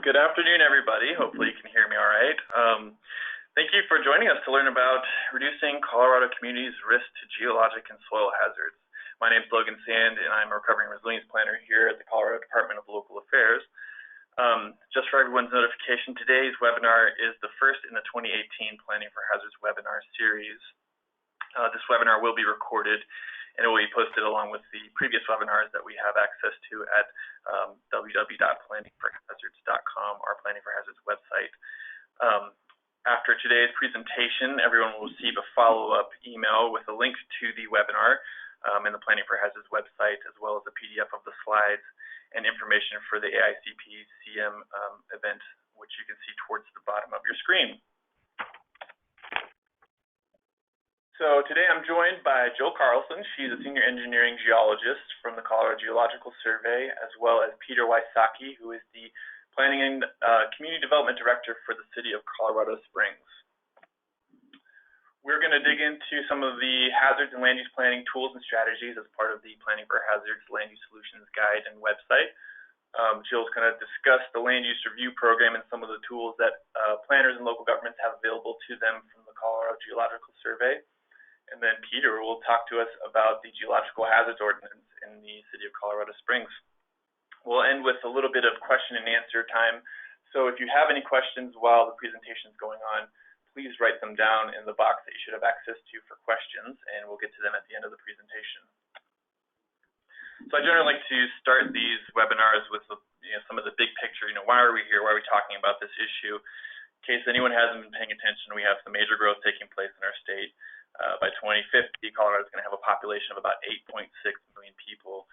Good afternoon, everybody. Hopefully you can hear me all right. Thank you for joining us to learn about reducing Colorado communities' risk to geologic and soil hazards. My name is Logan Sand, and I'm a recovering resilience planner here at the Colorado Department of Local Affairs. Just for everyone's notification, today's webinar is the first in the 2018 Planning for Hazards webinar series. This webinar will be recorded and it will be posted along with the previous webinars that we have access to at www.planningforhazards.com, our Planning for Hazards website. After today's presentation, everyone will receive a follow-up email with a link to the webinar in the Planning for Hazards website, as well as a PDF of the slides and information for the AICP CM event, which you can see towards the bottom of your screen. So today I'm joined by Jill Carlson. She's a senior engineering geologist from the Colorado Geological Survey, as well as Peter Wysocki, who is the Planning and Community Development Director for the City of Colorado Springs. We're going to dig into some of the hazards and land use planning tools and strategies as part of the Planning for Hazards Land Use Solutions Guide and website. Jill's going to discuss the land use review program and some of the tools that planners and local governments have available to them from the Colorado Geological Survey. And then Peter will talk to us about the Geological Hazards Ordinance in the City of Colorado Springs. We'll end with a little bit of question and answer time. So if you have any questions while the presentation is going on, please write them down in the box that you should have access to for questions, and we'll get to them at the end of the presentation. So I generally like to start these webinars with some of the big picture. Why are we here? Why are we talking about this issue? In case anyone hasn't been paying attention, we have some major growth taking place in our state. By 2050, Colorado is going to have a population of about 8.6 million people.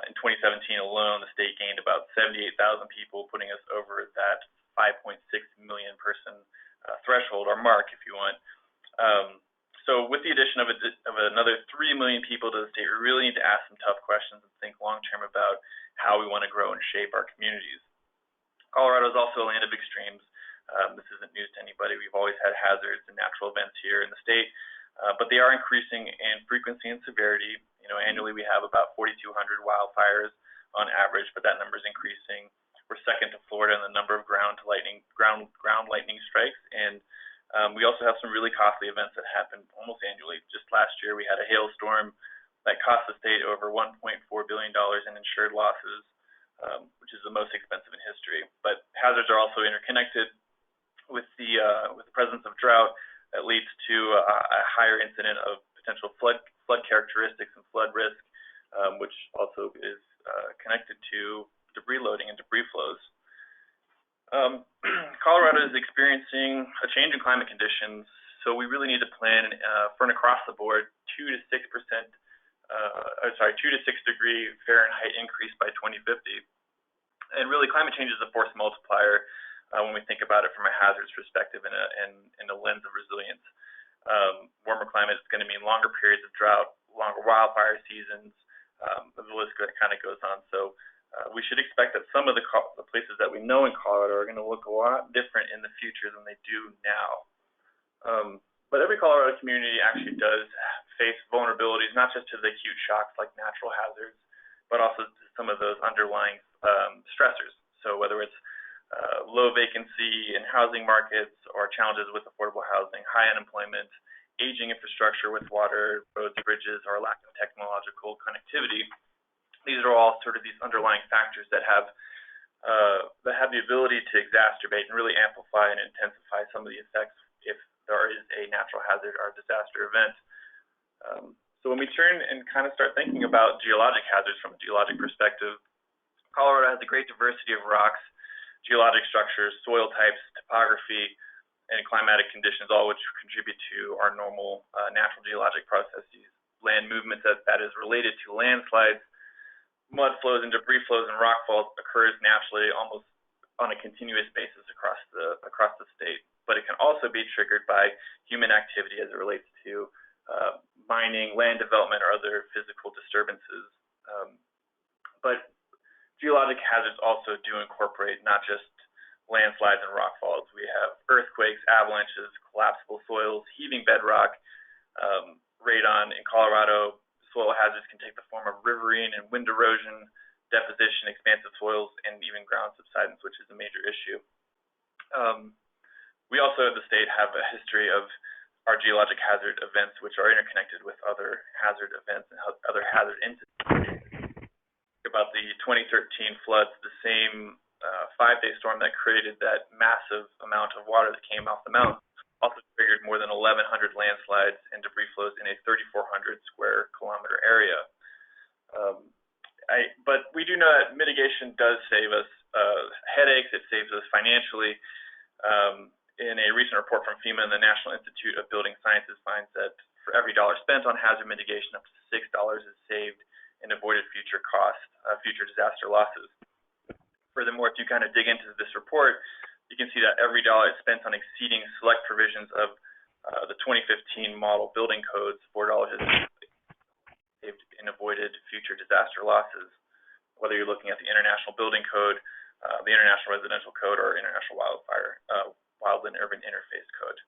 In 2017 alone, the state gained about 78,000 people, putting us over that 5.6 million person threshold, or mark, if you want. So with the addition of another 3 million people to the state, we really need to ask some tough questions and think long-term about how we want to grow and shape our communities. Colorado is also a land of extremes. This isn't news to anybody. We've always had hazards and natural events here in the state. But they are increasing in frequency and severity. Annually we have about 4,200 wildfires on average, but that number is increasing. We're second to Florida in the number of ground lightning strikes, and we also have some really costly events that happen almost annually. Just last year we had a hailstorm that cost the state over $1.4 billion in insured losses, which is the most expensive in history. But hazards are also interconnected with the presence of drought. That leads to a higher incident of potential flood characteristics and flood risk, which also is connected to debris loading and debris flows. Colorado is experiencing a change in climate conditions, so we really need to plan for an across-the-board 2 to 6 degree Fahrenheit increase by 2050. And really, climate change is a force multiplier when we think about it from a hazards perspective and a lens of resilience. Warmer climate is going to mean longer periods of drought, longer wildfire seasons, the list kind of goes on. So we should expect that some of the places that we know in Colorado are going to look a lot different in the future than they do now. But every Colorado community actually does face vulnerabilities, not just to the acute shocks like natural hazards, but also to some of those underlying stressors. So whether it's low vacancy in housing markets or challenges with affordable housing, high unemployment, aging infrastructure with water, roads, bridges, or lack of technological connectivity. These are all sort of these underlying factors that have the ability to exacerbate and really amplify and intensify some of the effects if there is a natural hazard or disaster event. So when we turn and kind of start thinking about geologic hazards from a geologic perspective, Colorado has a great diversity of rocks, geologic structures, soil types, topography, and climatic conditions, all which contribute to our normal natural geologic processes. Land movements that is related to landslides, mud flows, and debris flows and rock falls occurs naturally almost on a continuous basis across the state. But it can also be triggered by human activity as it relates to mining, land development, or other physical disturbances. But geologic hazards also do incorporate not just landslides and rock falls. We have earthquakes, avalanches, collapsible soils, heaving bedrock. Radon in Colorado, soil hazards can take the form of riverine and wind erosion, deposition, expansive soils, and even ground subsidence, which is a major issue. We also, at the state, have a history of our geologic hazard events, which are interconnected with other hazard events and other hazard incidents. About the 2013 floods, the same 5-day storm that created that massive amount of water that came off the mountain also triggered more than 1,100 landslides and debris flows in a 3,400 square kilometer area. But we do know that mitigation does save us headaches. It saves us financially. In a recent report from FEMA and the National Institute of Building Sciences finds that for every dollar spent on hazard mitigation, up to $6 is saved in avoided future costs, future disaster losses. Furthermore, if you kind of dig into this report, you can see that every dollar spent on exceeding select provisions of the 2015 model building codes, $4 is saved in avoided future disaster losses. Whether you're looking at the International Building Code, the International Residential Code, or International Wildland Urban Interface Code.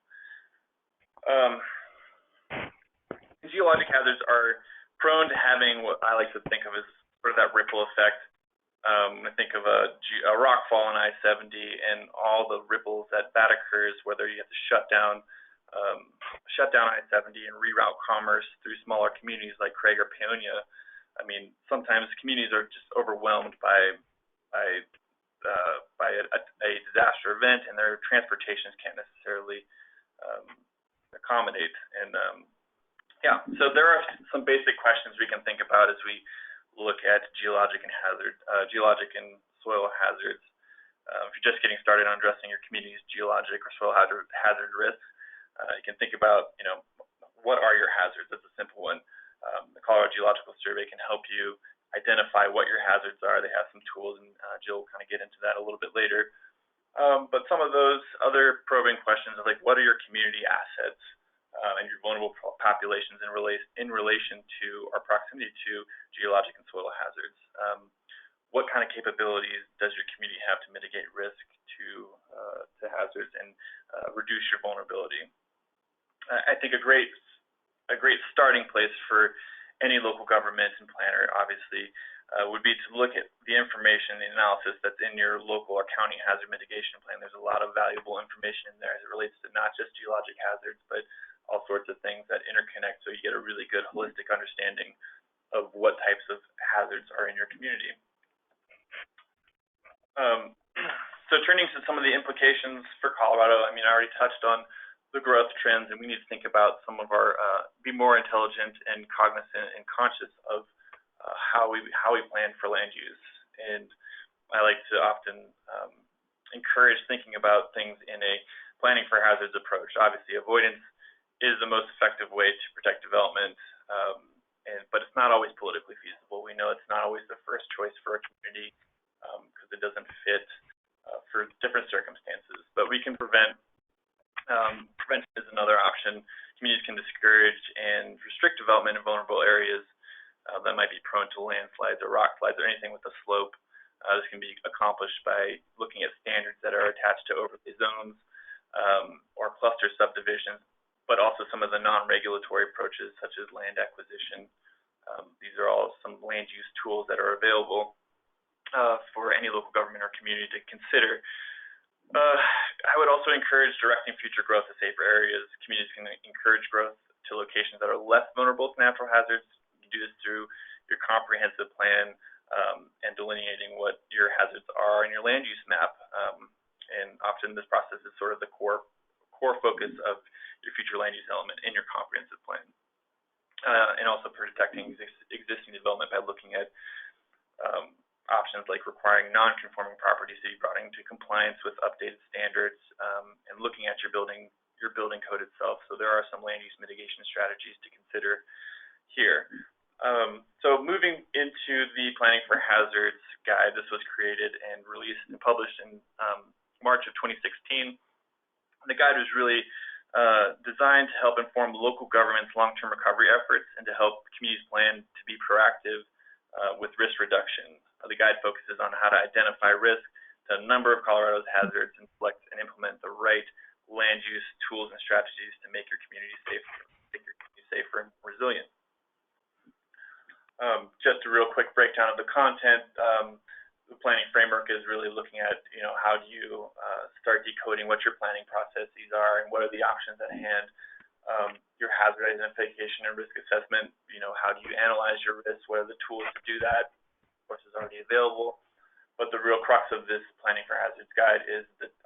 Geologic hazards are prone to having what I like to think of as sort of that ripple effect. I think of a rock fall on I-70 and all the ripples that occurs, whether you have to shut down I-70 and reroute commerce through smaller communities like Craig or Paonia. I mean, sometimes communities are just overwhelmed by a disaster event, and their transportations can't necessarily accommodate. And yeah, so there are some basic questions we can think about as we look at geologic and soil hazards. If you're just getting started on addressing your community's geologic or soil hazard risks, you can think about, what are your hazards? That's a simple one. The Colorado Geological Survey can help you identify what your hazards are. They have some tools, and Jill will kind of get into that a little bit later. But some of those other probing questions are like, what are your community assets and your vulnerable populations in relation to or proximity to geologic and soil hazards? What kind of capabilities does your community have to mitigate risk to hazards and reduce your vulnerability? I think a great starting place for any local government and planner, obviously, would be to look at the information, the analysis that's in your local or county hazard mitigation plan. There's a lot of valuable information in there as it relates to not just geologic hazards, but all sorts of things that interconnect, so you get a really good holistic understanding of what types of hazards are in your community. So turning to some of the implications for Colorado, I mean, I already touched on the growth trends, and we need to think about some of our, be more intelligent and cognizant and conscious of how we plan for land use. And I like to often encourage thinking about things in a planning for hazards approach. Obviously, avoidance is the most effective way to protect development, but it's not always politically feasible. We know it's not always the first choice for a community because it doesn't fit for different circumstances. But we can prevent. Prevention is another option. Communities can discourage and restrict development in vulnerable areas that might be prone to landslides or rock slides or anything with a slope. This can be accomplished by looking at standards that are attached to overlay zones or cluster subdivisions, but also some of the non-regulatory approaches such as land acquisition. These are all some land use tools that are available for any local government or community to consider. I would also encourage directing future growth to safer areas. Communities can encourage growth to locations that are less vulnerable to natural hazards. You can do this through your comprehensive plan and delineating what your hazards are in your land use map. And often this process is sort of the core focus of your future land use element in your comprehensive plan. And also protecting existing development by looking at options like requiring non-conforming properties to be brought into compliance with updated standards and looking at your building code itself. So there are some land use mitigation strategies to consider here. So moving into the Planning for Hazards guide, this was created and released and published in March of 2016. The guide was really designed to help inform local governments' long-term recovery efforts and to help communities plan to be proactive with risk reduction. The guide focuses on how to identify risk to a number of Colorado's hazards and select and implement the right land use tools and strategies to make your community safer and resilient. Just a real quick breakdown of the content. The planning framework is really looking at, how do you start decoding what your planning processes are and what are the options at hand. Your hazard identification and risk assessment, how do you analyze your risks? What are the tools to do that? Of course, is already available. But the real crux of this Planning for Hazards guide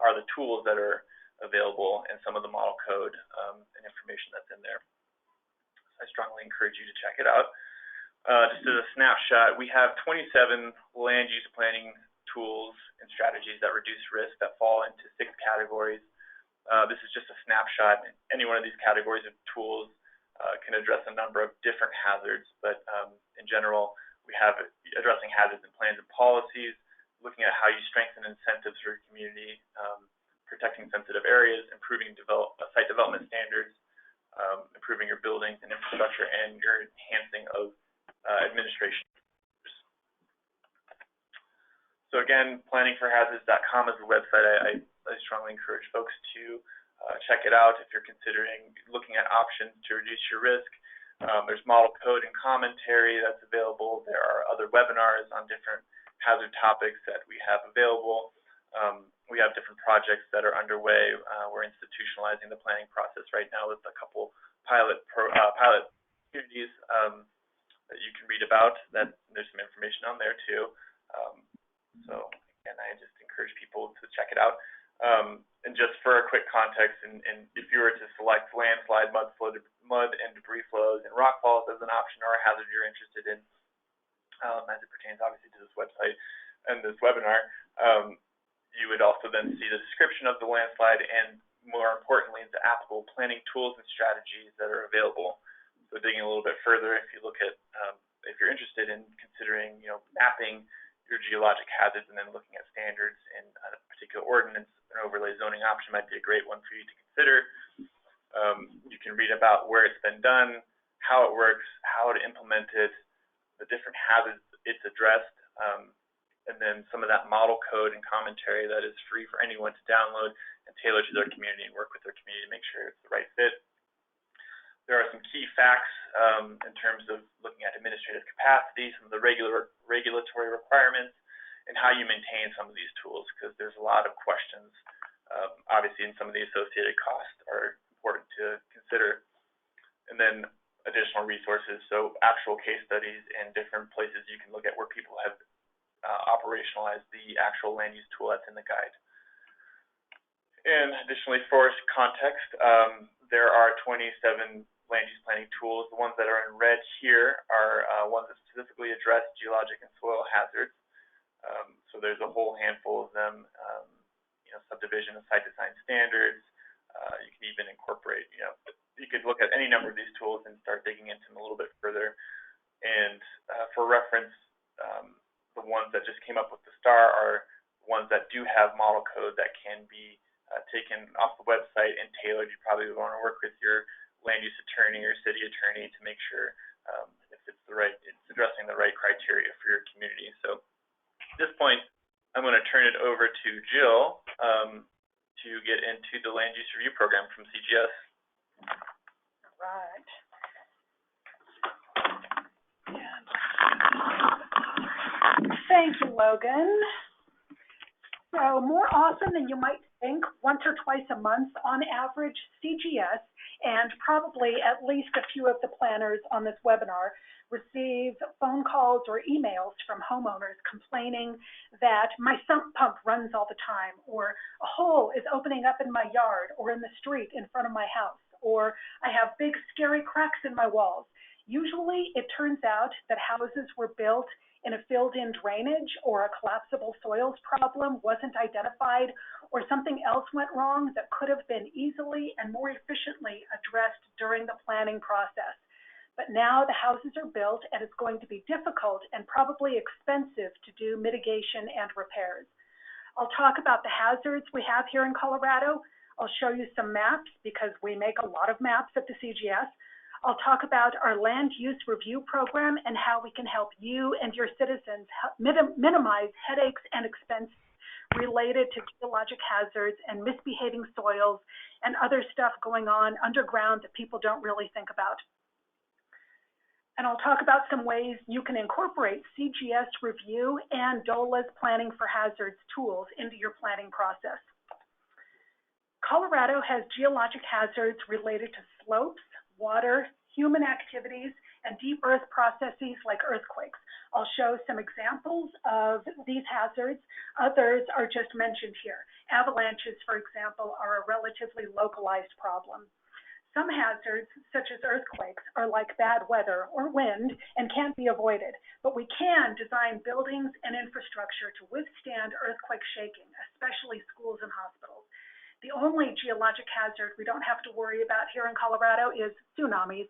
are the tools that are available and some of the model code and information that's in there. So I strongly encourage you to check it out. Just as a snapshot, we have 27 land use planning tools and strategies that reduce risk that fall into 6 categories. This is just a snapshot. Any one of these categories of tools can address a number of different hazards, but in general, we have addressing hazards in plans and policies, looking at how you strengthen incentives for your community, protecting sensitive areas, improving site development standards, improving your buildings and infrastructure, and your enhancing of administration. So again, planningforhazards.com is the website. I strongly encourage folks to check it out if you're considering looking at options to reduce your risk. There's model code and commentary that's available. There are other webinars on different hazard topics that we have available. We have different projects that are underway. We're institutionalizing the planning process right now with a couple pilot communities that you can read about. There's some information on there too. So again, I just encourage people to check it out. And just for a quick context, and if you were to select landslide, mud and debris flows, and rock falls as an option or a hazard you're interested in, as it pertains obviously to this website and this webinar, you would also then see the description of the landslide and, more importantly, the applicable planning tools and strategies that are available. So digging a little bit further, if you look at, if you're interested in considering, mapping your geologic hazards and then looking at standards in a particular ordinance, an overlay zoning option might be a great one for you to consider. You can read about where it's been done, how it works, how to implement it, the different hazards it's addressed, and then some of that model code and commentary that is free for anyone to download and tailor to their community and work with their community to make sure it's the right fit. There are some key facts in terms of looking at administrative capacity, some of the regulatory requirements, and how you maintain some of these tools, because there's a lot of questions. Obviously, and some of the associated costs are important to consider. And then additional resources, so actual case studies and different places you can look at where people have operationalized the actual land use tool that's in the guide. And additionally, for context, there are 27 land use planning tools. The ones that are in red here are ones that specifically address geologic and soil hazards. So there's a whole handful of them, subdivision and site design standards. You can even incorporate, you could look at any number of these tools and start digging into them a little bit further. And for reference, the ones that just came up with the star are ones that do have model code that can be taken off the website and tailored. You probably would want to work with your land use attorney or city attorney to make sure if it's addressing the right criteria for your community. So at this point, I'm going to turn it over to Jill to get into the land use review program from CGS. All right. Thank you, Logan. So more often than you might think, once or twice a month on average, CGS and probably at least a few of the planners on this webinar receive phone calls or emails from homeowners complaining that my sump pump runs all the time, or a hole is opening up in my yard or in the street in front of my house, or I have big scary cracks in my walls. Usually it turns out that houses were built in a filled-in drainage, or a collapsible soils problem wasn't identified, or something else went wrong that could have been easily and more efficiently addressed during the planning process. But now the houses are built, and it's going to be difficult and probably expensive to do mitigation and repairs. I'll talk about the hazards we have here in Colorado. I'll show you some maps, because we make a lot of maps at the CGS. I'll talk about our land use review program and how we can help you and your citizens minimize headaches and expense related to geologic hazards and misbehaving soils and other stuff going on underground that people don't really think about. And I'll talk about some ways you can incorporate CGS review and DOLA's planning for hazards tools into your planning process. Colorado has geologic hazards related to slopes, water, human activities, and deep earth processes like earthquakes. I'll show some examples of these hazards. Others are just mentioned here. Avalanches, for example, are a relatively localized problem. Some hazards, such as earthquakes, are like bad weather or wind and can't be avoided, but we can design buildings and infrastructure to withstand earthquake shaking, especially schools and hospitals. The only geologic hazard we don't have to worry about here in Colorado is tsunamis.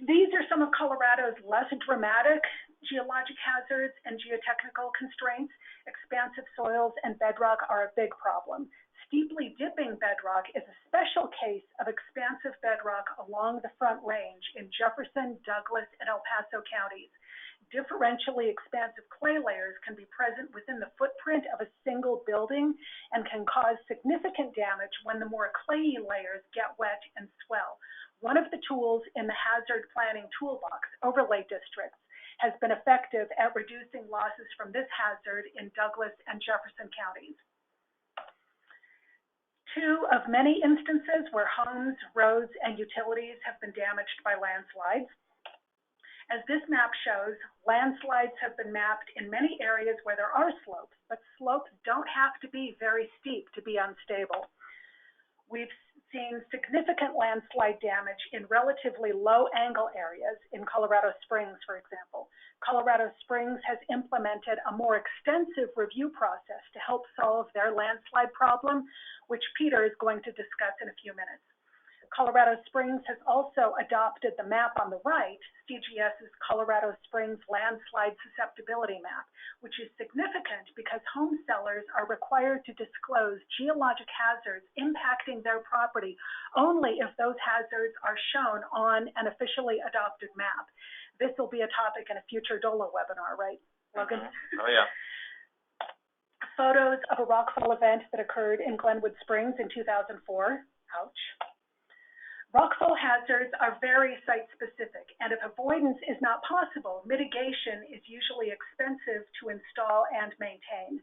These are some of Colorado's less dramatic geologic hazards and geotechnical constraints. Expansive soils and bedrock are a big problem. Steeply dipping bedrock is a special case of expansive bedrock along the Front Range in Jefferson, Douglas, and El Paso counties. Differentially expansive clay layers can be present within the footprint of a single building and can cause significant damage when the more clayey layers get wet and swell. One of the tools in the hazard planning toolbox, overlay districts, has been effective at reducing losses from this hazard in Douglas and Jefferson counties. Two of many instances where homes, roads, and utilities have been damaged by landslides. As this map shows, landslides have been mapped in many areas where there are slopes, but slopes don't have to be very steep to be unstable. We've seen significant landslide damage in relatively low-angle areas in Colorado Springs, for example. Colorado Springs has implemented a more extensive review process to help solve their landslide problem, which Peter is going to discuss in a few minutes. Colorado Springs has also adopted the map on the right, CGS's Colorado Springs Landslide Susceptibility Map, which is significant because home sellers are required to disclose geologic hazards impacting their property only if those hazards are shown on an officially adopted map. This will be a topic in a future DOLA webinar, right, Logan? Oh, yeah. Photos of a rockfall event that occurred in Glenwood Springs in 2004. Ouch. Rockfall hazards are very site-specific, and if avoidance is not possible, mitigation is usually expensive to install and maintain.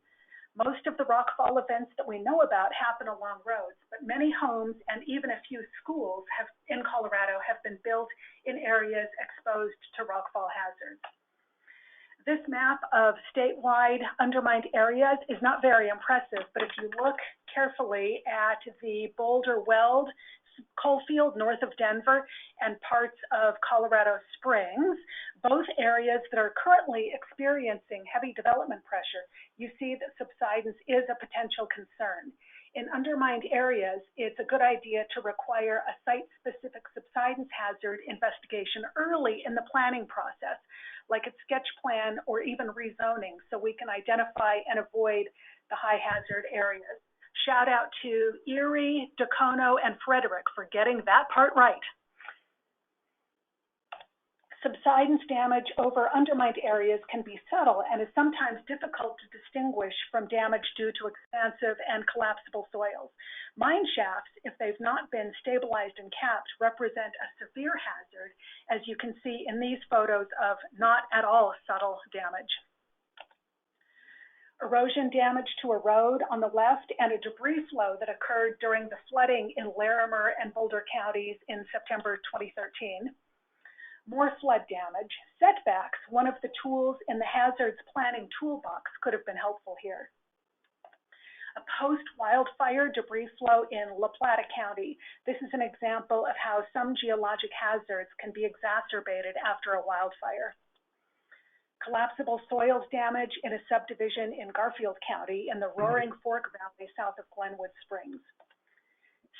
Most of the rockfall events that we know about happen along roads, but many homes and even a few schools in Colorado have been built in areas exposed to rockfall hazards. This map of statewide undermined areas is not very impressive, but if you look carefully at the Boulder Weld coalfield north of Denver and parts of Colorado Springs, both areas that are currently experiencing heavy development pressure, you see that subsidence is a potential concern. In undermined areas, it's a good idea to require a site-specific subsidence hazard investigation early in the planning process, like a sketch plan or even rezoning, so we can identify and avoid the high hazard areas. Shout out to Erie, Dacono, and Frederick for getting that part right. Subsidence damage over undermined areas can be subtle and is sometimes difficult to distinguish from damage due to expansive and collapsible soils. Mine shafts, if they've not been stabilized and capped, represent a severe hazard, as you can see in these photos of not at all subtle damage. Erosion damage to a road on the left and a debris flow that occurred during the flooding in Larimer and Boulder counties in September 2013. More flood damage. Setbacks, one of the tools in the hazards planning toolbox, could have been helpful here. A post-wildfire debris flow in La Plata County. This is an example of how some geologic hazards can be exacerbated after a wildfire. Collapsible soils damage in a subdivision in Garfield County in the Roaring Fork Valley south of Glenwood Springs.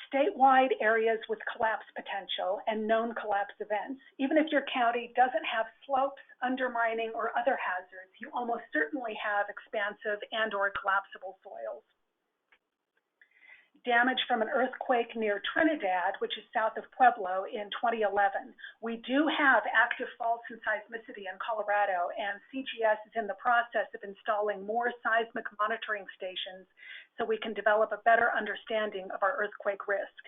Statewide areas with collapse potential and known collapse events. Even if your county doesn't have slopes, undermining, or other hazards, you almost certainly have expansive and or collapsible soils. Damage from an earthquake near Trinidad, which is south of Pueblo in 2011. We do have active faults and seismicity in Colorado, and CGS is in the process of installing more seismic monitoring stations so we can develop a better understanding of our earthquake risk.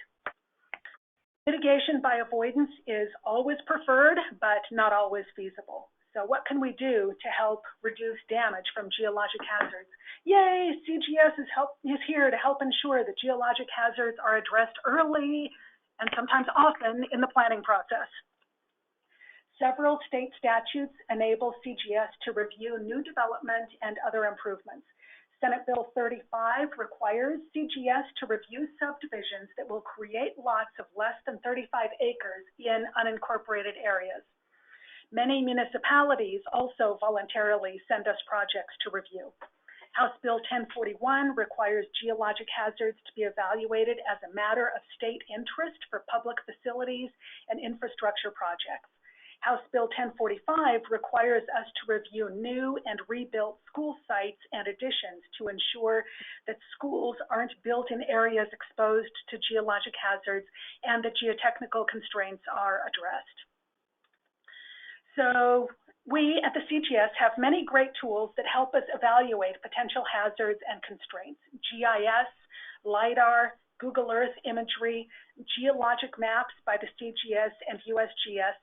Mitigation by avoidance is always preferred, but not always feasible. So what can we do to help reduce damage from geologic hazards? Yay, CGS is here to help ensure that geologic hazards are addressed early and sometimes often in the planning process. Several state statutes enable CGS to review new development and other improvements. Senate Bill 35 requires CGS to review subdivisions that will create lots of less than 35 acres in unincorporated areas. Many municipalities also voluntarily send us projects to review. House Bill 1041 requires geologic hazards to be evaluated as a matter of state interest for public facilities and infrastructure projects. House Bill 1045 requires us to review new and rebuilt school sites and additions to ensure that schools aren't built in areas exposed to geologic hazards and that geotechnical constraints are addressed. So we at the CGS have many great tools that help us evaluate potential hazards and constraints. GIS, LIDAR, Google Earth imagery, geologic maps by the CGS and USGS,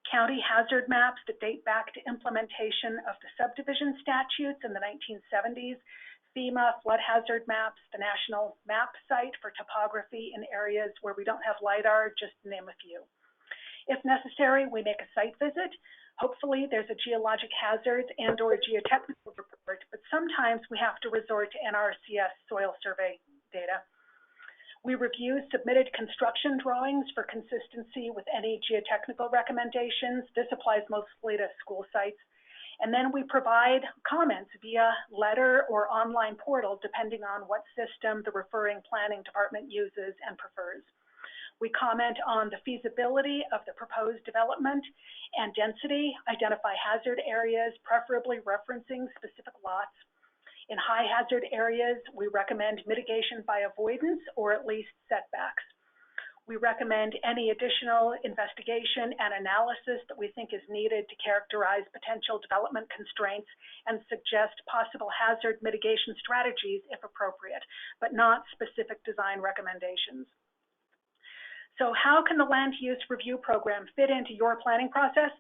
county hazard maps that date back to implementation of the subdivision statutes in the 1970s, FEMA flood hazard maps, the national map site for topography in areas where we don't have LIDAR, just to name a few. If necessary, we make a site visit. Hopefully there's a geologic hazard and or a geotechnical report, but sometimes we have to resort to NRCS soil survey data. We review submitted construction drawings for consistency with any geotechnical recommendations. This applies mostly to school sites. And then we provide comments via letter or online portal, depending on what system the referring planning department uses and prefers. We comment on the feasibility of the proposed development and density, identify hazard areas, preferably referencing specific lots. In high hazard areas, we recommend mitigation by avoidance or at least setbacks. We recommend any additional investigation and analysis that we think is needed to characterize potential development constraints and suggest possible hazard mitigation strategies if appropriate, but not specific design recommendations. So how can the land use review program fit into your planning process?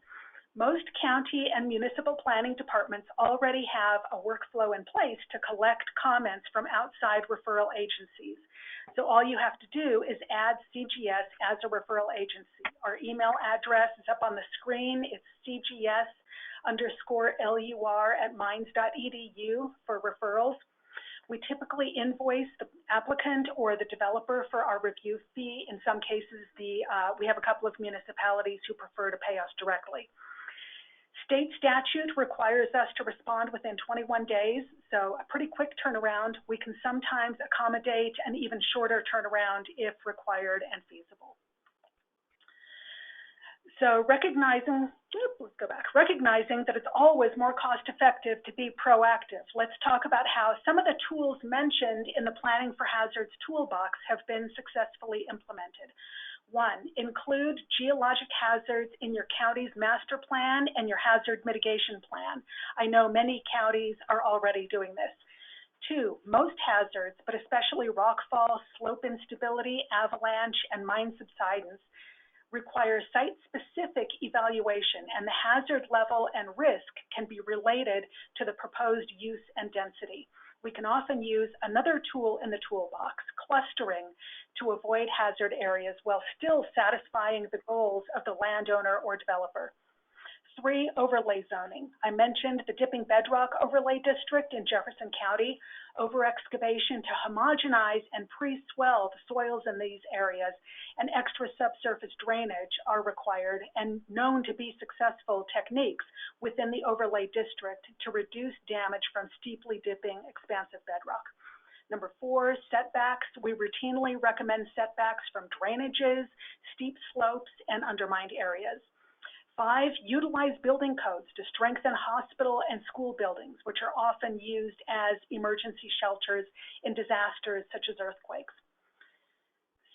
Most county and municipal planning departments already have a workflow in place to collect comments from outside referral agencies. So all you have to do is add CGS as a referral agency. Our email address is up on the screen. It's cgs_lur@mines.edu for referrals. We typically invoice the applicant or the developer for our review fee. In some cases, we have a couple of municipalities who prefer to pay us directly. State statute requires us to respond within 21 days, so a pretty quick turnaround. We can sometimes accommodate an even shorter turnaround if required and feasible. So recognizing that it's always more cost-effective to be proactive, let's talk about how some of the tools mentioned in the Planning for Hazards toolbox have been successfully implemented. 1, include geologic hazards in your county's master plan and your hazard mitigation plan. I know many counties are already doing this. 2, most hazards, but especially rockfall, slope instability, avalanche, and mine subsidence, require site-specific evaluation, and the hazard level and risk can be related to the proposed use and density. We can often use another tool in the toolbox, clustering, to avoid hazard areas while still satisfying the goals of the landowner or developer. 3, overlay zoning. I mentioned the Dipping Bedrock Overlay District in Jefferson County. Over-excavation to homogenize and pre-swell the soils in these areas and extra subsurface drainage are required and known to be successful techniques within the overlay district to reduce damage from steeply dipping expansive bedrock. Number 4, setbacks. We routinely recommend setbacks from drainages, steep slopes, and undermined areas. 5, utilize building codes to strengthen hospital and school buildings, which are often used as emergency shelters in disasters such as earthquakes.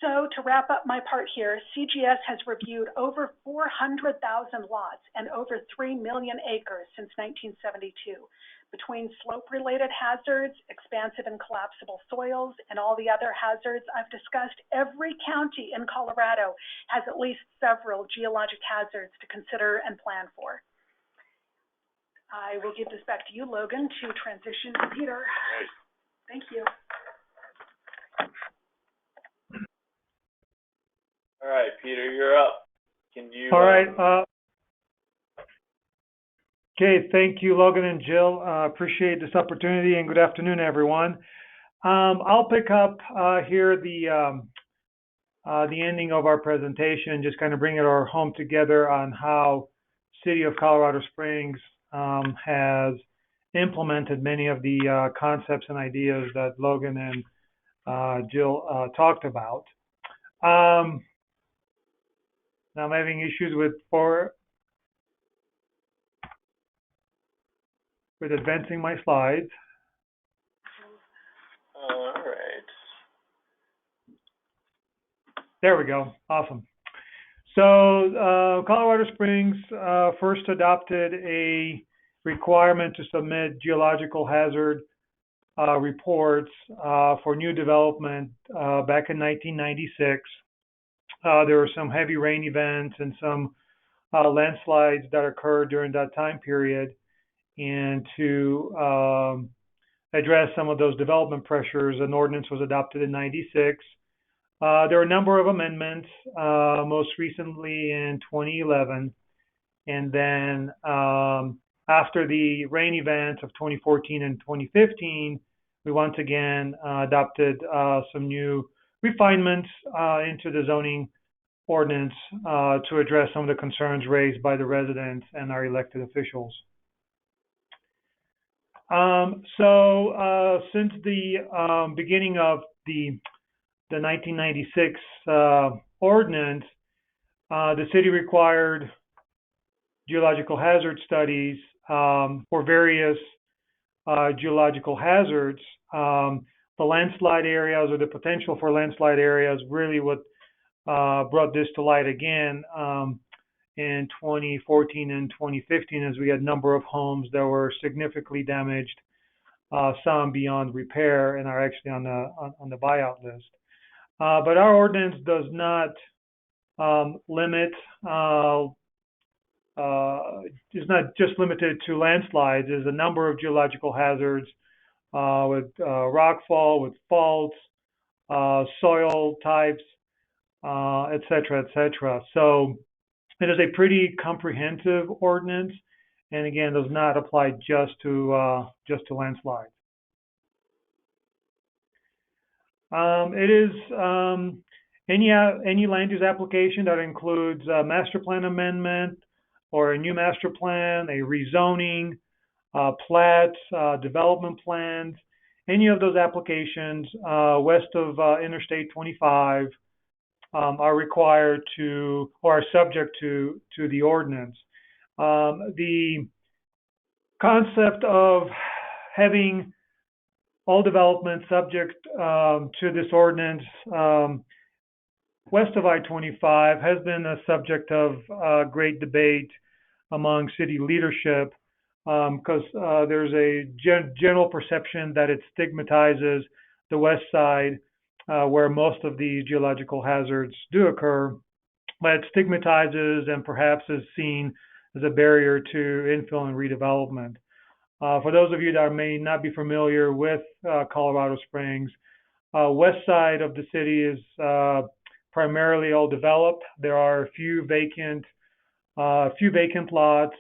So to wrap up my part here, CGS has reviewed over 400,000 lots and over 3 million acres since 1972. Between slope-related hazards, expansive and collapsible soils, and all the other hazards I've discussed, every county in Colorado has at least several geologic hazards to consider and plan for. I will give this back to you, Logan, to transition to Peter. Right. Thank you. All right, Peter, you're up. Can you? All right. Okay, thank you, Logan and Jill. Appreciate this opportunity, and good afternoon, everyone. I'll pick up here the ending of our presentation, just kind of bring it all home together on how City of Colorado Springs has implemented many of the concepts and ideas that Logan and Jill talked about. Now I'm having issues with advancing my slides. All right. There we go. Awesome. So Colorado Springs first adopted a requirement to submit geological hazard reports for new development back in 1996. There were some heavy rain events and some landslides that occurred during that time period. And to address some of those development pressures, an ordinance was adopted in '96. There were a number of amendments, most recently in 2011. And then after the rain events of 2014 and 2015, we once again adopted some new refinements into the zoning ordinance to address some of the concerns raised by the residents and our elected officials. Since the beginning of the 1996 ordinance, the city required geological hazard studies for various geological hazards. The landslide areas, or the potential for landslide areas, really what brought this to light again in 2014 and 2015, as we had a number of homes that were significantly damaged, some beyond repair, and are actually on the buyout list. But our ordinance does not limit, is not just limited to landslides. There's a number of geological hazards with rockfall, with faults, soil types, et cetera, et cetera. So it is a pretty comprehensive ordinance, and again, does not apply just to landslides. It is any land use application that includes a master plan amendment or a new master plan, a rezoning, plats, development plans. Any of those applications west of Interstate 25 are required to, or are subject to the ordinance. The concept of having all development subject to this ordinance west of I-25 has been a subject of great debate among city leadership because there's a general perception that it stigmatizes the west side where most of these geological hazards do occur, but it stigmatizes and perhaps is seen as a barrier to infill and redevelopment. For those of you that may not be familiar with Colorado Springs, west side of the city is primarily all developed. There are a few vacant lots,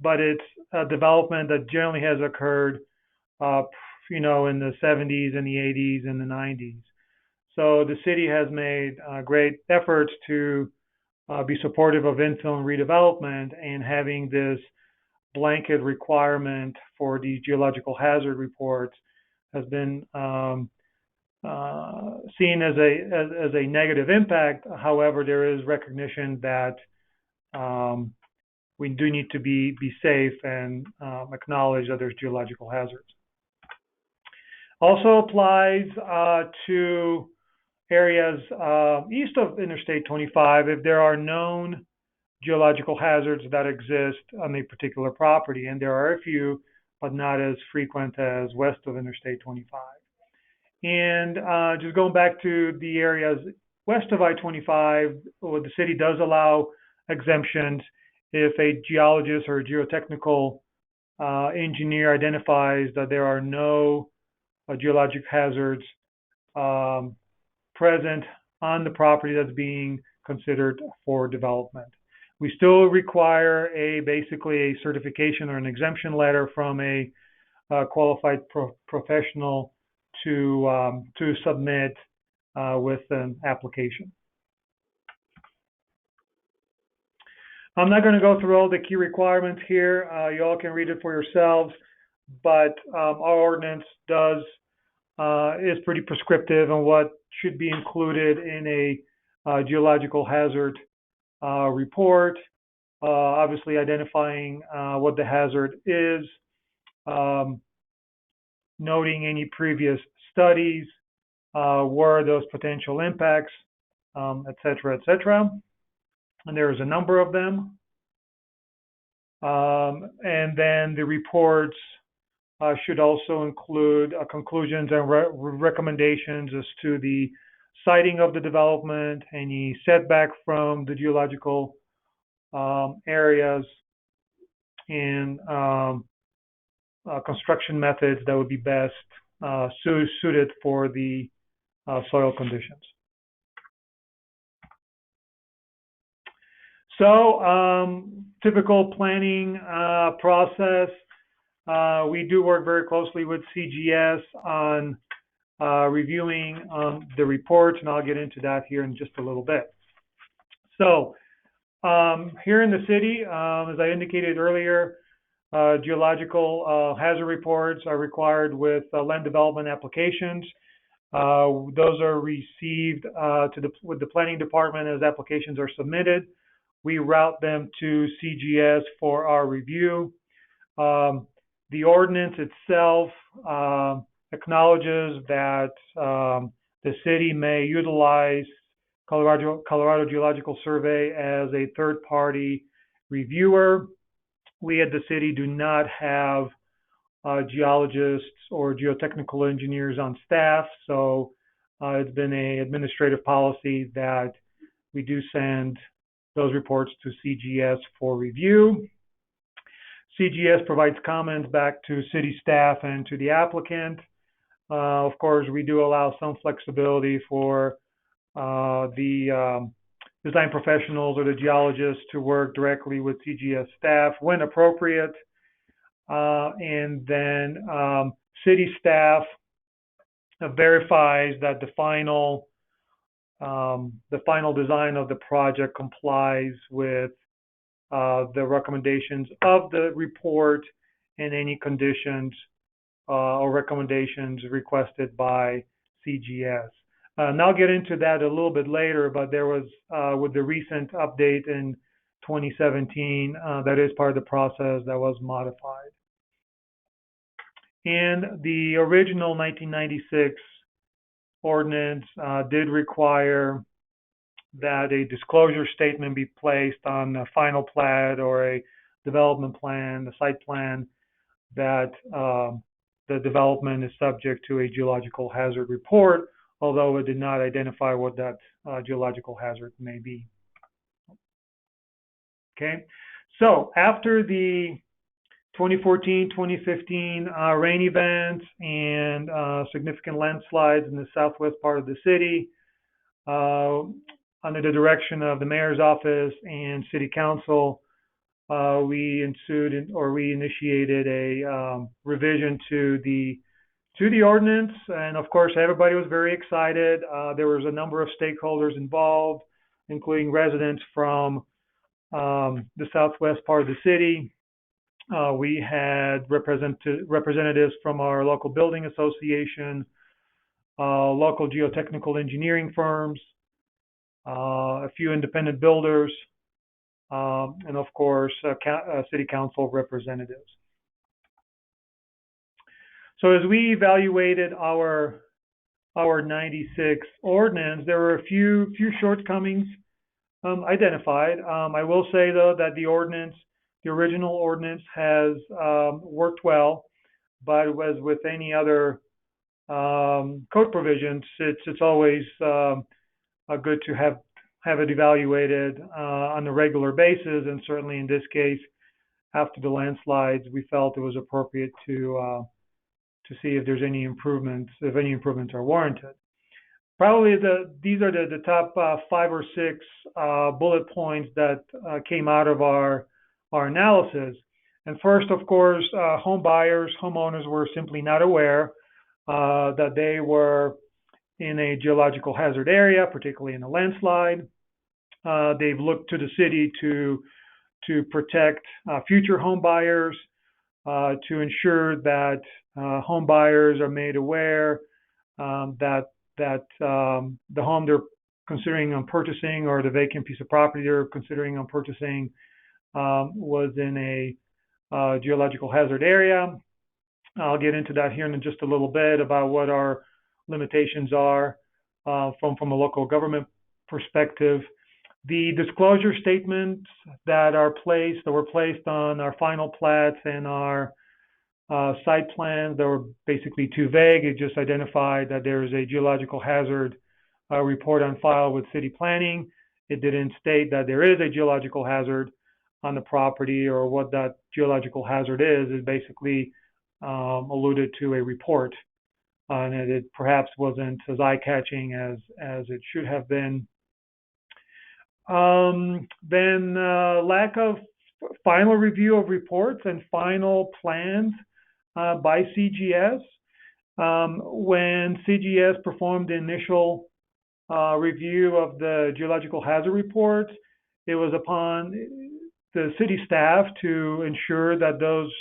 but it's a development that generally has occurred, in the 70s and the 80s and the 90s. So the city has made great efforts to be supportive of infill and redevelopment, and having this blanket requirement for these geological hazard reports has been seen as a negative impact. However, there is recognition that we do need to be safe and acknowledge that there's geological hazards. Also applies to areas east of Interstate 25 if there are known geological hazards that exist on a particular property, and there are a few, but not as frequent as west of Interstate 25. And just going back to the areas west of I-25, the city does allow exemptions if a geologist or a geotechnical engineer identifies that there are no geologic hazards present on the property that's being considered for development. We still require basically a certification or an exemption letter from a qualified professional to submit with an application. I'm not going to go through all the key requirements here. You all can read it for yourselves, but our ordinance is pretty prescriptive on what should be included in a geological hazard report. Obviously identifying what the hazard is, noting any previous studies, where those potential impacts, et cetera, et cetera. And there's a number of them. And then the reports should also include conclusions and recommendations as to the siting of the development, any setback from the geological areas, and construction methods that would be best suited for the soil conditions. So, typical planning process. We do work very closely with CGS on reviewing the reports, and I'll get into that here in just a little bit. So, here in the city, as I indicated earlier, geological hazard reports are required with land development applications. Those are received with the planning department as applications are submitted. We route them to CGS for our review. The ordinance itself acknowledges that the city may utilize Colorado Geological Survey as a third-party reviewer. We at the city do not have geologists or geotechnical engineers on staff, so it's been an administrative policy that we do send those reports to CGS for review. CGS provides comments back to city staff and to the applicant. Of course, we do allow some flexibility for the design professionals or the geologists to work directly with CGS staff when appropriate. And then city staff verifies that the final design of the project complies with the recommendations of the report and any conditions or recommendations requested by CGS. And I'll get into that a little bit later, but there was, with the recent update in 2017, that is part of the process that was modified. And the original 1996 ordinance did require that a disclosure statement be placed on a final plat or a development plan, the site plan, that the development is subject to a geological hazard report, although it did not identify what that geological hazard may be. Okay, so after the 2014-2015 rain events and significant landslides in the southwest part of the city, under the direction of the mayor's office and city council, we initiated a revision to the ordinance, and of course everybody was very excited. There was a number of stakeholders involved, including residents from the southwest part of the city. We had representatives from our local building association, local geotechnical engineering firms, a few independent builders, and of course city council representatives. So as we evaluated our our 96 ordinance, there were a few shortcomings identified. I will say though that the original ordinance has worked well, but as with any other code provisions, it's always good to have it evaluated on a regular basis, and certainly in this case, after the landslides, we felt it was appropriate to see if there's any improvements, if any improvements are warranted. Probably these are the top 5 or 6 bullet points that came out of our analysis. And first, of course, home buyers, homeowners were simply not aware that they were in a geological hazard area, particularly in a landslide. They've looked to the city to protect future home buyers, to ensure that home buyers are made aware that the home they're considering on purchasing or the vacant piece of property they're considering on purchasing was in a geological hazard area. I'll get into that here in just a little bit about what our limitations are from a local government perspective. The disclosure statements that were placed on our final plats and our site plans, that were basically too vague. It just identified that there is a geological hazard report on file with city planning. It didn't state that there is a geological hazard on the property or what that geological hazard is. It basically alluded to a report, and it perhaps wasn't as eye-catching as it should have been. Then lack of final review of reports and final plans by CGS. When CGS performed the initial review of the geological hazard reports, it was upon the city staff to ensure that those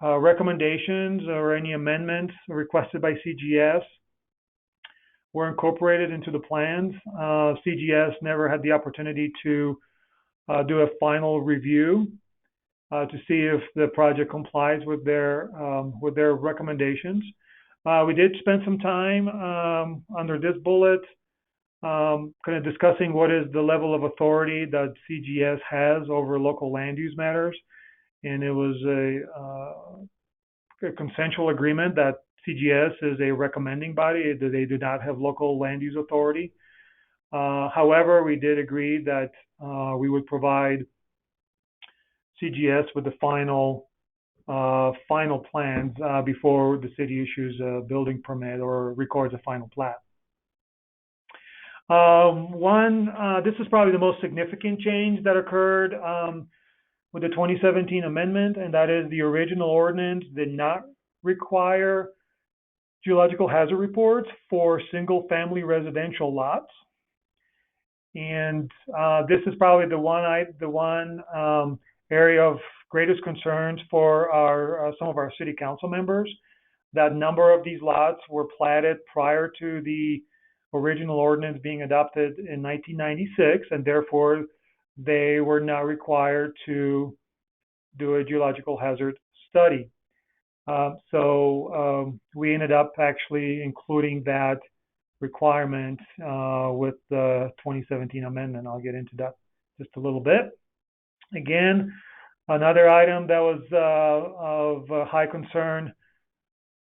recommendations or any amendments requested by CGS were incorporated into the plans. CGS never had the opportunity to do a final review to see if the project complies with their recommendations. We did spend some time under this bullet kind of discussing what is the level of authority that CGS has over local land use matters. And it was a consensual agreement that CGS is a recommending body, that they do not have local land use authority. However, we did agree that we would provide CGS with the final plans before the city issues a building permit or records a final plat. This is probably the most significant change that occurred with the 2017 amendment, and that is the original ordinance did not require geological hazard reports for single-family residential lots. And this is probably the one area of greatest concerns for some of our city council members. That number of these lots were platted prior to the original ordinance being adopted in 1996, and therefore they were not required to do a geological hazard study. So we ended up actually including that requirement with the 2017 amendment. I'll get into that just a little bit. Again, another item that was of high concern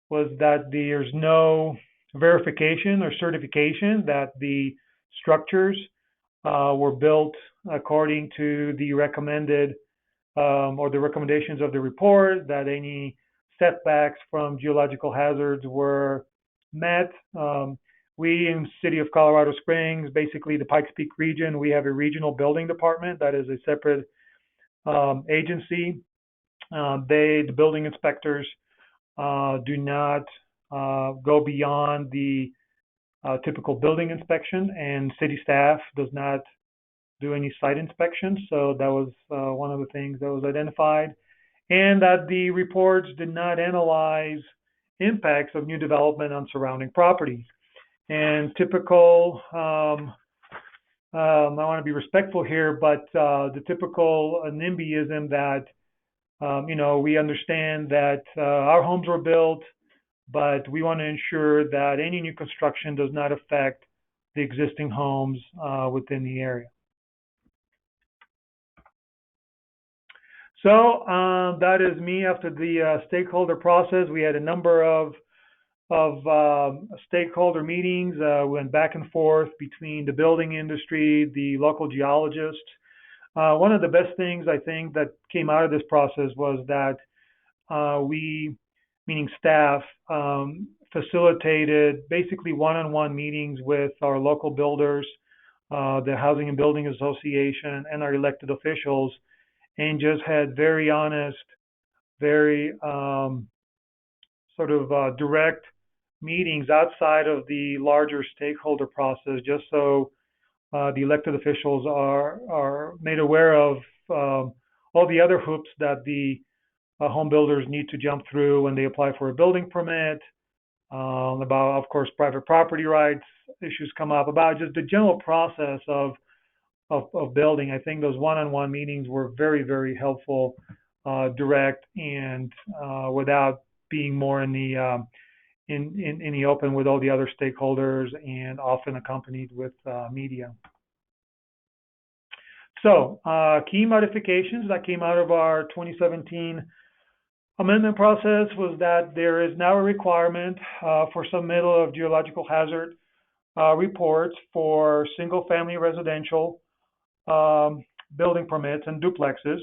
was that there's no verification or certification that the structures were built according to the recommended or the recommendations of the report, that any setbacks from geological hazards were met. We in the city of Colorado Springs, basically the Pikes Peak region, we have a regional building department that is a separate agency. The building inspectors do not go beyond the typical building inspection, and city staff does not do any site inspections. So that was one of the things that was identified, and that the reports did not analyze impacts of new development on surrounding properties. And typical, I want to be respectful here, but the typical NIMBYism that, we understand that our homes were built but we want to ensure that any new construction does not affect the existing homes within the area. So that is me after the stakeholder process. We had a number of stakeholder meetings, went back and forth between the building industry, the local geologists. One of the best things I think that came out of this process was that we, meaning staff, facilitated basically one-on-one meetings with our local builders, the Housing and Building Association, and our elected officials, and just had very honest, very direct meetings outside of the larger stakeholder process, just so the elected officials are made aware of all the other hoops that the home builders need to jump through when they apply for a building permit, about, of course, private property rights issues come up, about just the general process of building. I think those one-on-one meetings were very, very helpful, direct, and without being more in the open with all the other stakeholders, and often accompanied with media. So, key modifications that came out of our 2017 amendment process was that there is now a requirement for submittal of geological hazard reports for single-family residential building permits and duplexes.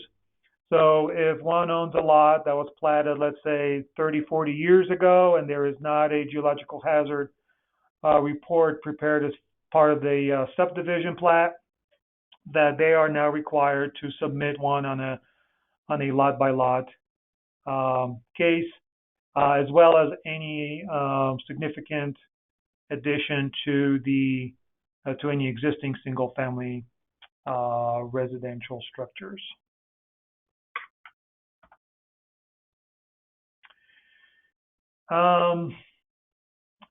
So if one owns a lot that was platted, let's say 30, 40 years ago, and there is not a geological hazard report prepared as part of the subdivision plat, that they are now required to submit one on a lot-by-lot case, as well as any significant addition to any existing single-family residential structures.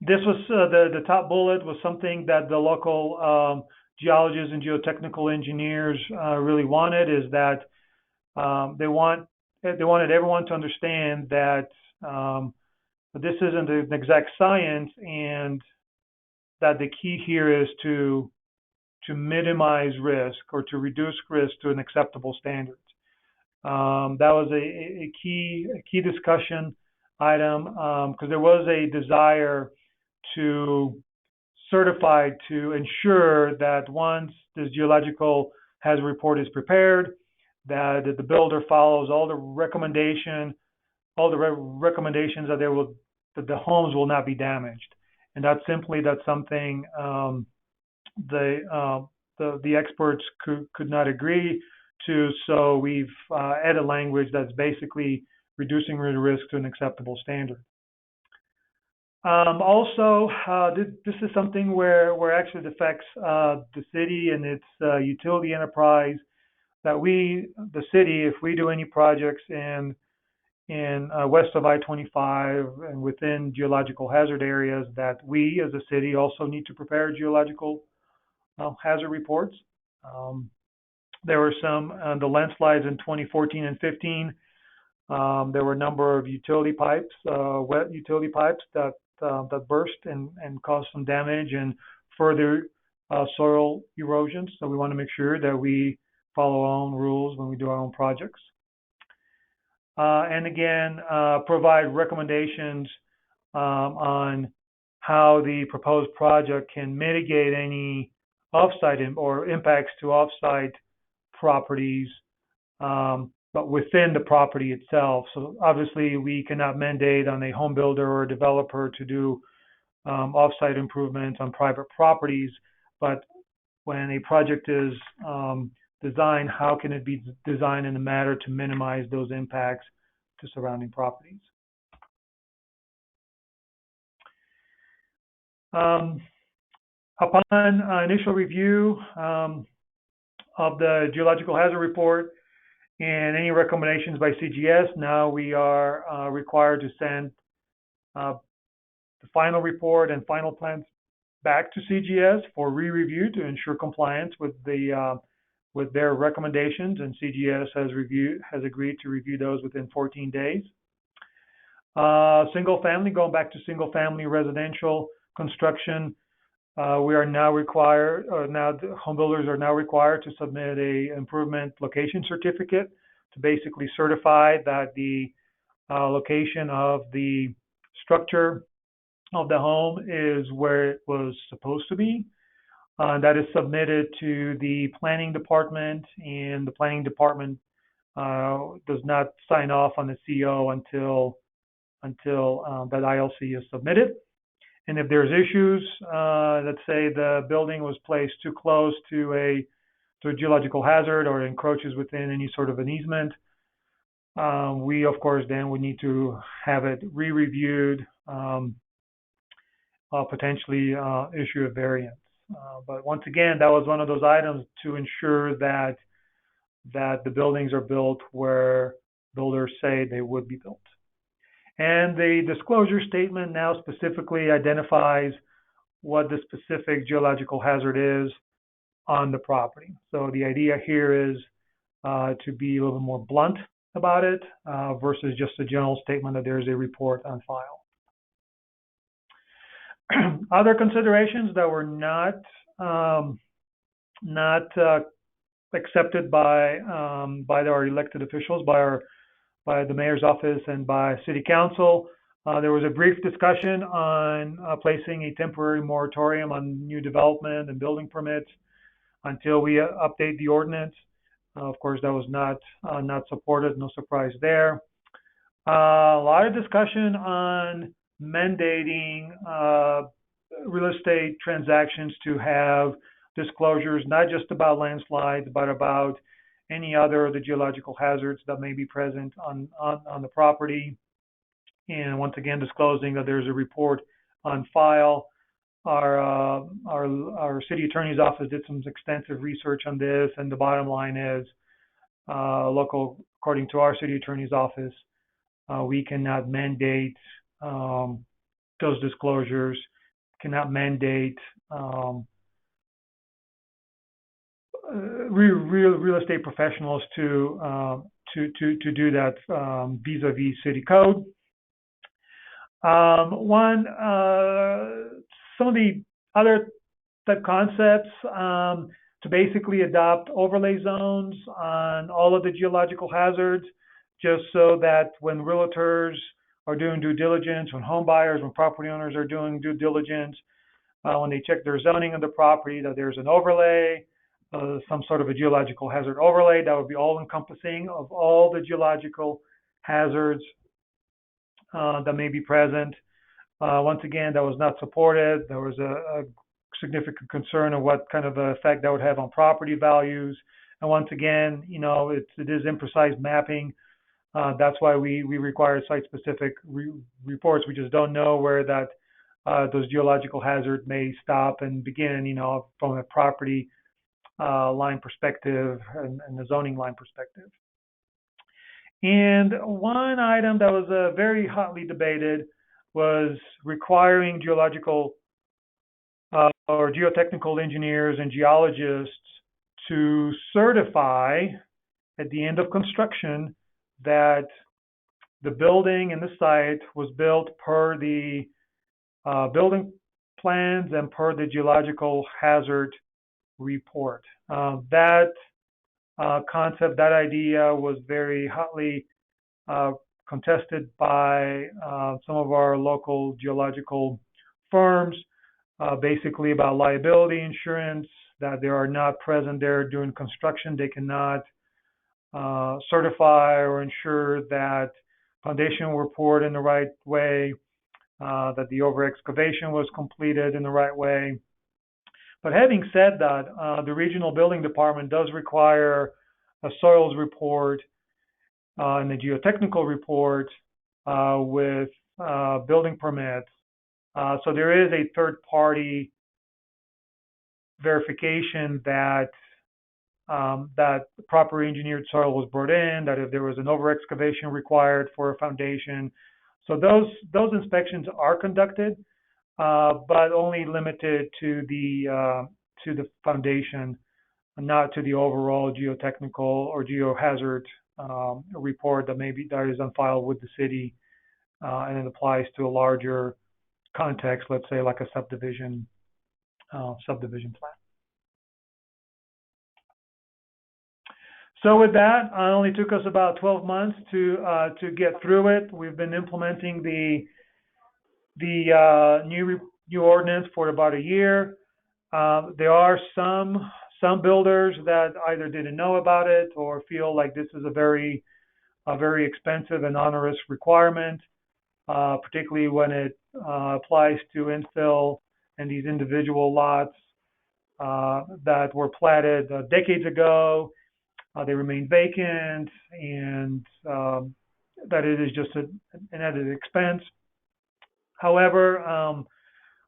This was the top bullet was something that the local geologists and geotechnical engineers really wanted, is that they wanted everyone to understand that this isn't an exact science, and that the key here is to minimize risk, or to reduce risk to an acceptable standard. That was a key discussion item, because there was a desire to certify, to ensure that once this geological hazard report is prepared, that the builder follows all the recommendations that the homes will not be damaged. And that's something the experts could not agree to. So we've added language that's basically reducing the risk to an acceptable standard. Also, this is something where actually it affects the city and its utility enterprise. That the city, if we do any projects in west of I-25 and within geological hazard areas, that we as a city also need to prepare geological hazard reports. There were the landslides in 2014 and 15. There were a number of utility pipes, wet utility pipes that burst and caused some damage and further soil erosion. So we want to make sure that we follow our own rules when we do our own projects. And again, provide recommendations on how the proposed project can mitigate any off-site or impacts to off-site properties, but within the property itself. So obviously we cannot mandate on a home builder or a developer to do off-site improvements on private properties, but when a project is designed, how can it be designed in a manner to minimize those impacts to surrounding properties? Upon initial review of the geological hazard report and any recommendations by CGS, now we are required to send the final report and final plans back to CGS for re-review to ensure compliance with their recommendations, and CGS has agreed to review those within 14 days. Single family, going back to single family residential construction, we are now required, or now the home builders are now required to submit a improvement location certificate to basically certify that the location of the structure of the home is where it was supposed to be. That is submitted to the planning department, and the planning department does not sign off on the CO until that ILC is submitted. And if there's issues, let's say the building was placed too close to a geological hazard or encroaches within any sort of an easement, we of course then would need to have it re-reviewed, potentially issue a variance. But once again, that was one of those items to ensure that the buildings are built where builders say they would be built. And the disclosure statement now specifically identifies what the specific geological hazard is on the property. So the idea here is to be a little bit more blunt about it versus just a general statement that there's a report on file. Other considerations that were not accepted by our elected officials, by the mayor's office and by city council. There was a brief discussion on placing a temporary moratorium on new development and building permits until we update the ordinance. Of course, that was not supported. No surprise there. A lot of discussion on mandating real estate transactions to have disclosures, not just about landslides, but about any other of the geological hazards that may be present on the property. And once again, disclosing that there's a report on file. Our city attorney's office did some extensive research on this, and the bottom line is, according to our city attorney's office, we cannot mandate those disclosures, cannot mandate real estate professionals to do that vis-a-vis city code. Some of the other type concepts to basically adopt overlay zones on all of the geological hazards, just so that when realtors are doing due diligence, when home buyers, when property owners are doing due diligence, when they check their zoning of the property, that there's an overlay, some sort of a geological hazard overlay that would be all encompassing of all the geological hazards that may be present. Once again, that was not supported. There was a significant concern of what kind of effect that would have on property values. And once again, it is imprecise mapping. That's why we require site-specific reports. We just don't know where that those geological hazards may stop and begin, from a property line perspective and the zoning line perspective. And one item that was very hotly debated was requiring geological or geotechnical engineers and geologists to certify at the end of construction that the building and the site was built per the building plans and per the geological hazard report. That concept, that idea was very hotly contested by some of our local geological firms, basically about liability insurance, that they are not present there during construction. They cannot certify or ensure that foundation were poured in the right way, that the over-excavation was completed in the right way. But having said that, the regional building department does require a soils report and a geotechnical report with building permits. So there is a third-party verification that that proper engineered soil was brought in, that if there was an over-excavation required for a foundation. So those inspections are conducted, but only limited to the foundation, not to the overall geotechnical or geohazard report that is on file with the city and it applies to a larger context, let's say like a subdivision plan. So with that, it only took us about 12 months to get through it. We've been implementing the new ordinance for about a year. There are some builders that either didn't know about it or feel like this is a very expensive and onerous requirement, particularly when it applies to infill and these individual lots that were platted decades ago. They remain vacant, and that it is just an added expense. However,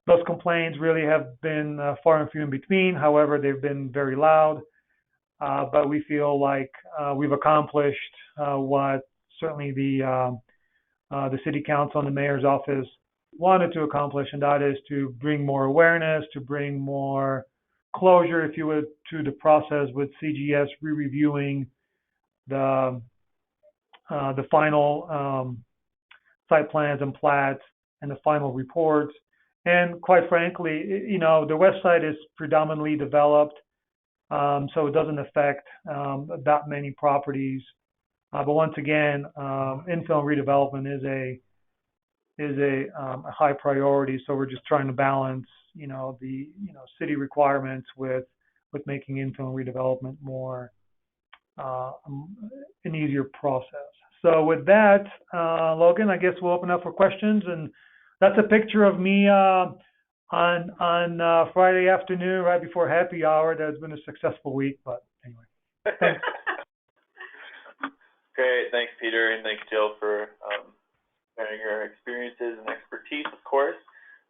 those complaints really have been far and few in between. However, they've been very loud, but we feel like we've accomplished what certainly the city council and the mayor's office wanted to accomplish, and that is to bring more awareness, to bring more closure, if you would, to the process with CGS re-reviewing the final site plans and plats and the final reports. And quite frankly, the website is predominantly developed, so it doesn't affect that many properties. But once again, infill redevelopment is a high priority. So we're just trying to balance, the city requirements with making infill redevelopment more an easier process. So with that, Logan, I guess we'll open up for questions, and that's a picture of me on Friday afternoon, right before happy hour. That's been a successful week, but anyway. Thanks. Great, thanks, Peter, and thanks, Jill, for sharing your experiences and expertise, of course.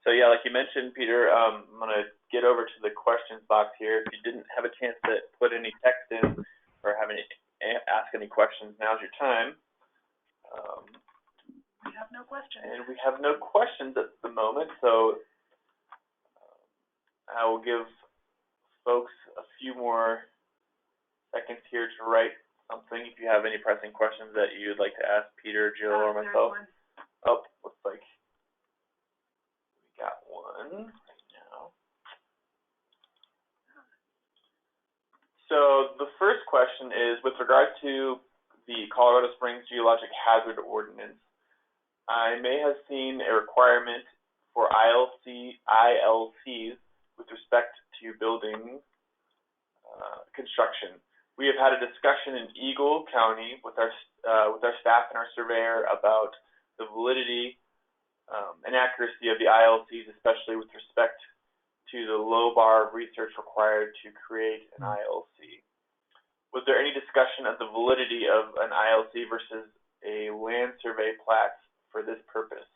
So yeah, like you mentioned, Peter, I'm gonna get over to the questions box here. If you didn't have a chance to put any text in or ask any questions, now's your time. We have no questions. And we have no questions at the moment, so I will give folks a few more seconds here to write something if you have any pressing questions that you'd like to ask Peter, Jill, or myself. Oh, looks like we got one right now. So the first question is with regard to the Colorado Springs Geologic Hazard Ordinance. I may have seen a requirement for ILCs with respect to building construction. We have had a discussion in Eagle County with our staff and our surveyor about the validity and accuracy of the ILCs, especially with respect to the low bar of research required to create an ILC. Was there any discussion of the validity of an ILC versus a land survey plat for this purpose?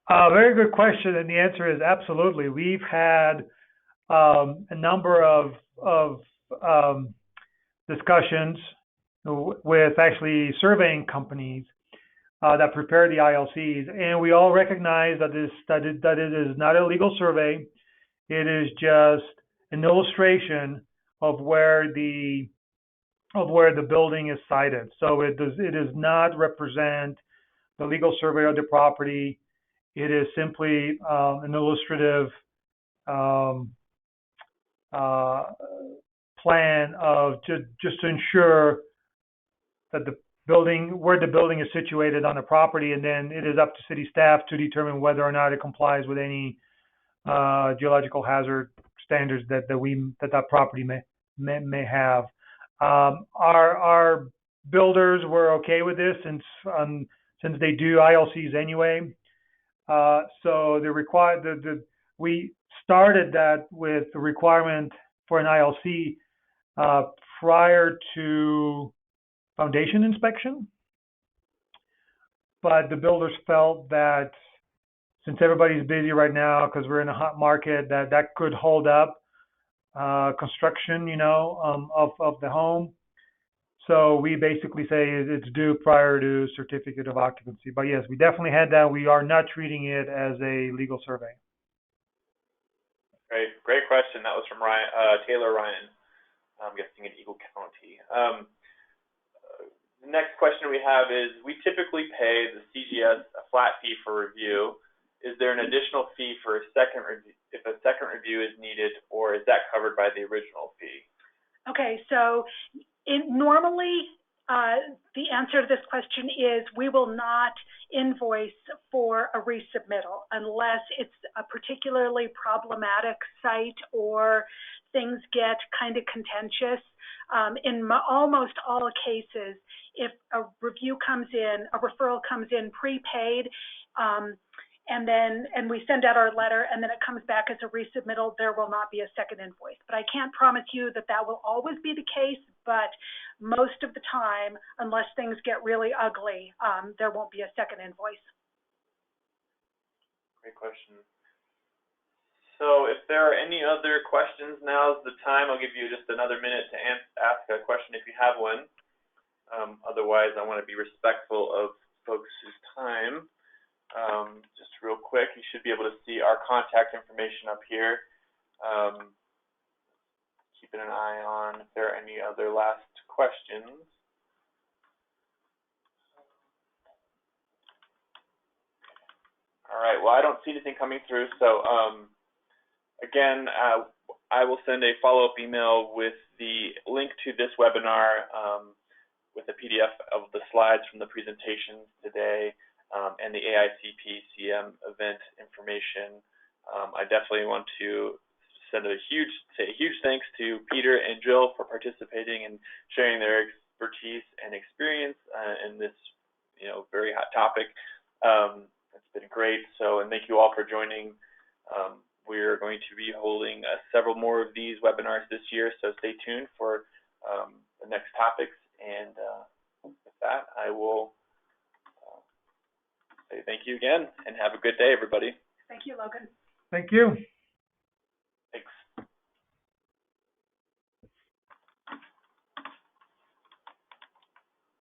Very good question, and the answer is absolutely. We've had a number of discussions with actually surveying companies that prepare the ILCs, and we all recognize that it is not a legal survey. It is just an illustration of where the building is sited. So it does not represent the legal survey of the property. It is simply an illustrative plan of just to ensure that where the building is situated on the property, and then it is up to city staff to determine whether or not it complies with any geological hazard standards that property may have. Our builders were okay with this since they do ILCs anyway. So we started that with the requirement for an ILC prior to foundation inspection, but the builders felt that since everybody's busy right now because we're in a hot market, that could hold up construction, of the home. So we basically say it's due prior to certificate of occupancy. But yes, we definitely had that. We are not treating it as a legal survey. Great question. That was from Taylor Ryan, I'm guessing in Eagle County. The next question we have is, we typically pay the CGS a flat fee for review. Is there an additional fee for a second review, if a second review is needed, or is that covered by the original fee? Okay, so normally the answer to this question is we will not invoice for a resubmittal unless it's a particularly problematic site or things get kind of contentious. In almost all cases, if a review comes in, a referral comes in prepaid, and we send out our letter and then it comes back as a resubmittal, there will not be a second invoice. But I can't promise you that that will always be the case, but most of the time, unless things get really ugly, there won't be a second invoice. Great question. So if there are any other questions, now's the time. I'll give you just another minute to ask a question if you have one. Otherwise, I want to be respectful of folks' time. Just real quick, you should be able to see our contact information up here. Keeping an eye on if there are any other last questions. All right, well, I don't see anything coming through, so again, I will send a follow-up email with the link to this webinar with a PDF of the slides from the presentations today. And the AICP-CM event information. I definitely want to say a huge thanks to Peter and Jill for participating and sharing their expertise and experience in this, very hot topic. It's been great. And thank you all for joining. We're going to be holding several more of these webinars this year, so stay tuned for the next topics. And with that, I will say thank you again, and have a good day, everybody. Thank you, Logan. Thank you.